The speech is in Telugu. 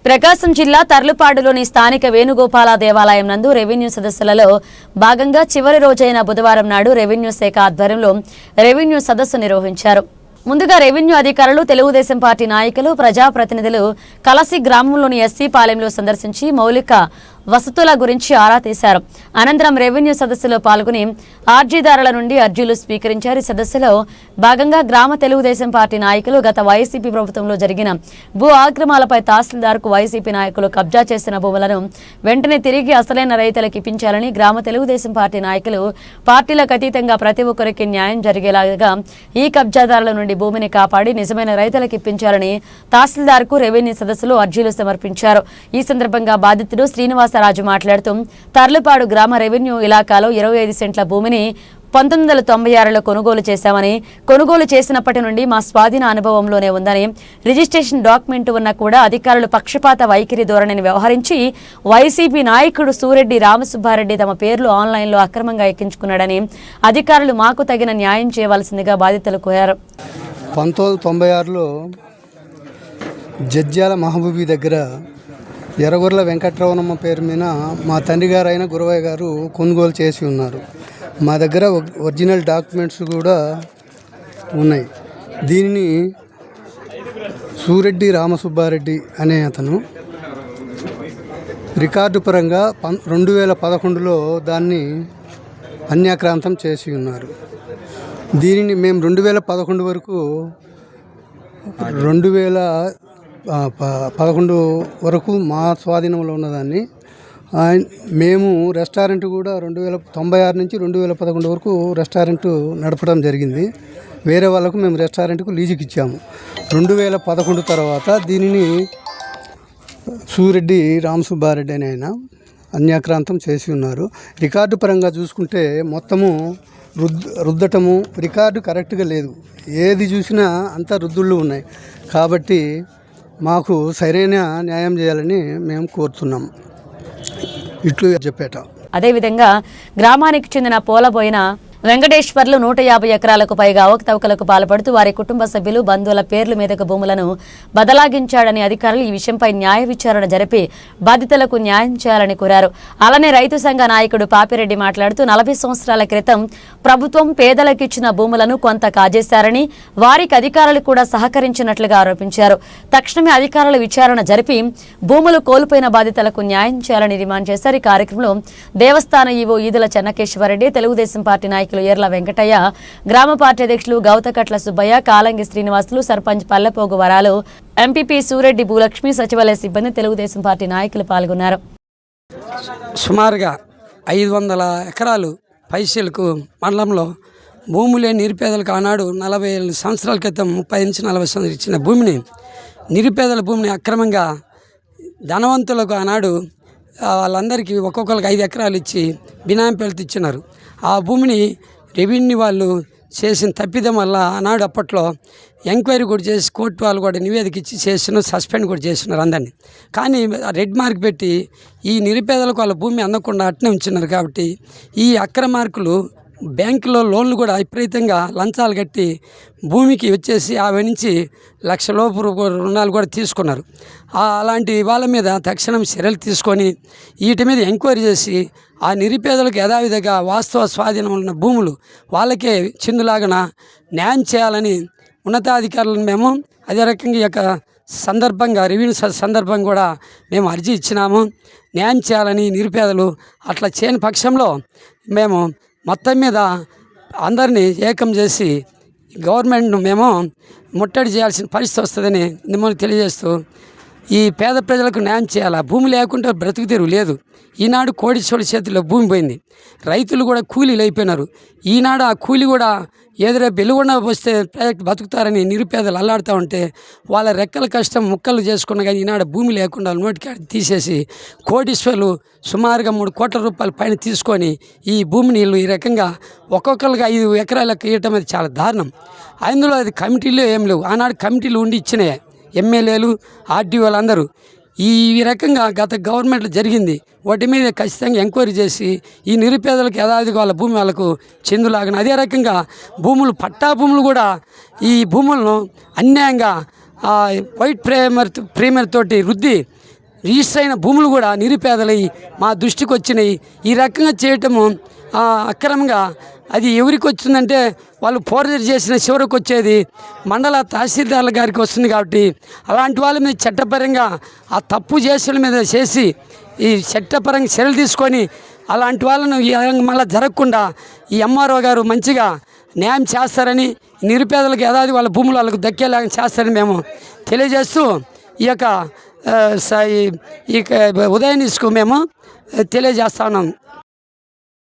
ప్రకాశం జిల్లా తర్లుపాడులోని స్థానిక వేణుగోపాల దేవాలయం నందు రెవెన్యూ సదస్సులలో భాగంగా చివరి రోజైన బుధవారం నాడు రెవెన్యూ శాఖ ఆధ్వర్యంలో రెవెన్యూ సదస్సు నిర్వహించారు. ముందుగా రెవెన్యూ అధికారులు, తెలుగుదేశం పార్టీ నాయకులు, ప్రజాప్రతినిధులు కలసి గ్రామంలోని ఎస్సీ పాలెంలో సందర్శించి మౌలిక వసతుల గురించి ఆరా తీశారు. అనంతరం రెవెన్యూ సదస్సులో పాల్గొని అర్జీదారుల నుండి అర్జీలు స్వీకరించారు. ఈ సదస్సులో భాగంగా గ్రామ తెలుగుదేశం పార్టీ నాయకులు గత వైసీపీ ప్రభుత్వంలో జరిగిన భూ ఆక్రమాలపై తహసీల్దార్కు వైసీపీ నాయకులు కబ్జా చేసిన భూములను వెంటనే తిరిగి అసలైన రైతులకు ఇప్పించాలని గ్రామ తెలుగుదేశం పార్టీ నాయకులు పార్టీలకు అతీతంగా ప్రతి ఒక్కరికి న్యాయం జరిగేలాగా ఈ కబ్జాదారుల నుండి భూమిని కాపాడి నిజమైన రైతులకు ఇప్పించాలని తహసీల్దార్కు రెవెన్యూ సదస్సులో అర్జీలు సమర్పించారు. ఈ సందర్భంగా బాధితుడు శ్రీనివాసరాజు మాట్లాడుతూ తర్లుపాడు గ్రామ రెవెన్యూ ఇలాకాలో 25 సెంట్ల భూమిని 1996లో కొనుగోలు చేశామని, కొనుగోలు చేసినప్పటి నుండి మా స్వాధీన అనుభవంలోనే ఉందని, రిజిస్ట్రేషన్ డాక్యుమెంట్ ఉన్నా కూడా అధికారులు పక్షపాత వైఖరి ధోరణిని వ్యవహరించి వైసీపీ నాయకుడు సూరెడ్డి రామసుబ్బారెడ్డి తమ పేర్లు ఆన్లైన్లో అక్రమంగా ఎక్కించుకున్నాడని అధికారులు మాకు తగిన న్యాయం చేయవలసిందిగా బాధితులు కోరారు. 1996లో జడ్జ్యాల మహబూబీ దగ్గర ఎర్రగొర్ల వెంకట్రమణమ్మ పేరు మీద మా తండ్రి గారు అయిన గురవయ్య గారు కొనుగోలు చేసి ఉన్నారు. మా దగ్గర ఒరిజినల్ డాక్యుమెంట్స్ కూడా ఉన్నాయి. దీనిని సూరెడ్డి రామసుబ్బారెడ్డి అనే అతను రికార్డు పరంగా 2011లో దాన్ని అన్యాక్రాంతం చేసి ఉన్నారు. దీనిని మేము 2011 వరకు 2011 వరకు మా స్వాధీనంలో ఉన్నదాన్ని మేము రెస్టారెంట్ కూడా 1996 నుంచి 2011 వరకు రెస్టారెంట్ నడపడం జరిగింది. వేరే వాళ్ళకు మేము రెస్టారెంట్కు లీజుకి ఇచ్చాము. 2011 తర్వాత దీనిని సూరెడ్డి రామసుబ్బారెడ్డి అని ఆయన అన్యాక్రాంతం చేసి ఉన్నారు. రికార్డు పరంగా చూసుకుంటే మొత్తము రుద్దటము రికార్డు కరెక్ట్గా లేదు. ఏది చూసినా అంతా రుద్దుళ్ళు ఉన్నాయి. కాబట్టి మాకు సరైన న్యాయం చేయాలని మేము కోరుతున్నాం. ఇట్లు చెప్పేట. అదేవిధంగా గ్రామానికి చెందిన పోలబోయిన వెంకటేశ్వర్లు 150 ఎకరాలకు పైగా అవకతవకలకు పాల్పడుతూ వారి కుటుంబ సభ్యులు, బంధువుల పేర్ల మీదకు భూములను బదలాగించాడని అధికారులు ఈ విషయంపై న్యాయ విచారణ జరిపి బాధితులకు న్యాయం చేయాలని కోరారు. అలానే రైతు సంఘ నాయకుడు పాపిరెడ్డి మాట్లాడుతూ 40 సంవత్సరాల క్రితం ప్రభుత్వం పేదలకు ఇచ్చిన భూములను కొంత కాజేశారని, వారికి అధికారులు కూడా సహకరించినట్లుగా ఆరోపించారు. తక్షణమే అధికారుల విచారణ జరిపి భూములు కోల్పోయిన బాధితులకు న్యాయం చేయాలని డిమాండ్ చేశారు. ఈ కార్యక్రమంలో దేవస్థాన ఈవో ఈదుల చెన్నకేశ్వరరెడ్డి, తెలుగుదేశం పార్టీ నాయకులు ఎర్ల వెంకటయ్య, గ్రామ పార్టీ అధ్యక్షులు గౌతకట్ల సుబ్బయ్య, కాలంగి శ్రీనివాసులు, సర్పంచ్ పల్లెపోగు వరాలు, ఎంపీపీ సూరెడ్డి భూలక్ష్మి, సచివాలయ సిబ్బంది, తెలుగుదేశం పార్టీ నాయకులు పాల్గొన్నారు. సుమారుగా 500 ఎకరాలు పైసలకు మండలంలో భూములే నిరుపేదలకు ఆనాడు 40 సంవత్సరాల క్రితం 30 నుంచి 40 సంవత్సరాలు ఇచ్చిన భూమిని, నిరుపేదల భూమిని అక్రమంగా ధనవంతులకు ఆనాడు వాళ్ళందరికీ ఒక్కొక్కరికి 5 ఎకరాలు ఇచ్చి బినామీ పేరుతో ఇచ్చినారు. ఆ భూమిని రెవెన్యూ వాళ్ళు చేసిన తప్పిదం వల్ల ఆనాడు అప్పట్లో ఎంక్వైరీ కూడా చేసి కోర్టు వాళ్ళు కూడా నివేదిక ఇచ్చి సస్పెండ్ కూడా చేస్తున్నారు అందరినీ. కానీ రెడ్ మార్క్ పెట్టి ఈ నిరుపేదలకు వాళ్ళ భూమి అందకుండా అట్నే ఉంచున్నారు. కాబట్టి ఈ అక్రమార్కులు బ్యాంకులో లోన్లు కూడా విపరీతంగా లంచాలు కట్టి భూమికి వచ్చేసి అవి నుంచి ₹1,00,000 రుణాలు కూడా తీసుకున్నారు. అలాంటి వాళ్ళ మీద తక్షణం చర్యలు తీసుకొని వీటి మీద ఎంక్వైరీ చేసి ఆ నిరుపేదలకు యథావిధిగా వాస్తవ స్వాధీనం ఉన్న భూములు వాళ్ళకే చిందులాగా న్యాయం చేయాలని ఉన్నతాధికారులను మేము అదే రకంగా ఈ యొక్క సందర్భంగా రెవెన్యూ సందర్భంగా కూడా మేము అర్జీ ఇచ్చినాము. న్యాయం చేయాలని నిరుపేదలు అట్లా చేయని పక్షంలో మేము మొత్తం మీద అందరినీ ఏకం చేసి గవర్నమెంట్ను మేము ముట్టడి చేయాల్సిన పరిస్థితి వస్తుందని మిమ్మల్ని తెలియజేస్తూ ఈ పేద ప్రజలకు న్యాయం చేయాలి. భూమి లేకుంటే బ్రతుకు తెరువు లేదు. ఈనాడు కోటీశ్వరుడి చేతిలో భూమి పోయింది. రైతులు కూడా కూలీలు అయిపోయినారు. ఈనాడు ఆ కూలి కూడా ఏదైనా వెలుగుండా వస్తే బతుకుతారని నిరుపేదలు అల్లాడుతూ ఉంటే వాళ్ళ రెక్కల కష్టం ముక్కలు చేసుకున్న కానీ ఈనాడు భూమి లేకుండా నోటికి తీసేసి కోటీశ్వరులు సుమారుగా ₹3 కోట్ల పైన తీసుకొని ఈ భూమిని వీళ్ళు ఈ రకంగా ఒక్కొక్కరికి 5 ఎకరాలకు ఇవ్వటం అది చాలా దారుణం. అందులో అది కమిటీలు ఏం లేవు. ఆనాడు కమిటీలు ఉండి ఇచ్చినాయి ఎమ్మెల్యేలు, ఆర్డీఓలు అందరూ. ఈ రకంగా గత గవర్నమెంట్లో జరిగింది. వాటి మీద ఖచ్చితంగా ఎంక్వైరీ చేసి ఈ నిరుపేదలకు యథావిధిగా వాళ్ళ భూమి వాళ్ళకు చెందులాగిన అదే రకంగా భూములు పట్టా భూములు కూడా ఈ భూములను అన్యాయంగా వైట్ ప్రీమియర్ తోటి రుద్ది రిజిస్టర్ అయిన భూములు కూడా నిరుపేదలై మా దృష్టికి వచ్చినాయి. ఈ రకంగా చేయటము అక్రమంగా అది ఎవరికి వచ్చిందంటే వాళ్ళు ఫోర్జరీ చేసిన చివరికి వచ్చేది మండల తహసీల్దార్ల గారికి వస్తుంది. కాబట్టి అలాంటి వాళ్ళ మీద చట్టపరంగా ఆ తప్పు చేసిన మీద చేసి ఈ చట్టపరంగా చర్యలు తీసుకొని అలాంటి వాళ్ళను మళ్ళీ జరగకుండా ఈ ఎంఆర్ఓ గారు మంచిగా న్యాయం చేస్తారని, నిరుపేదలకు ఏడాది వాళ్ళ భూములు వాళ్ళకు దక్కేలాగా చేస్తారని మేము తెలియజేస్తూ ఈ యొక్క ఉదయ న్యూస్కు మేము తెలియజేస్తా ఉన్నాం.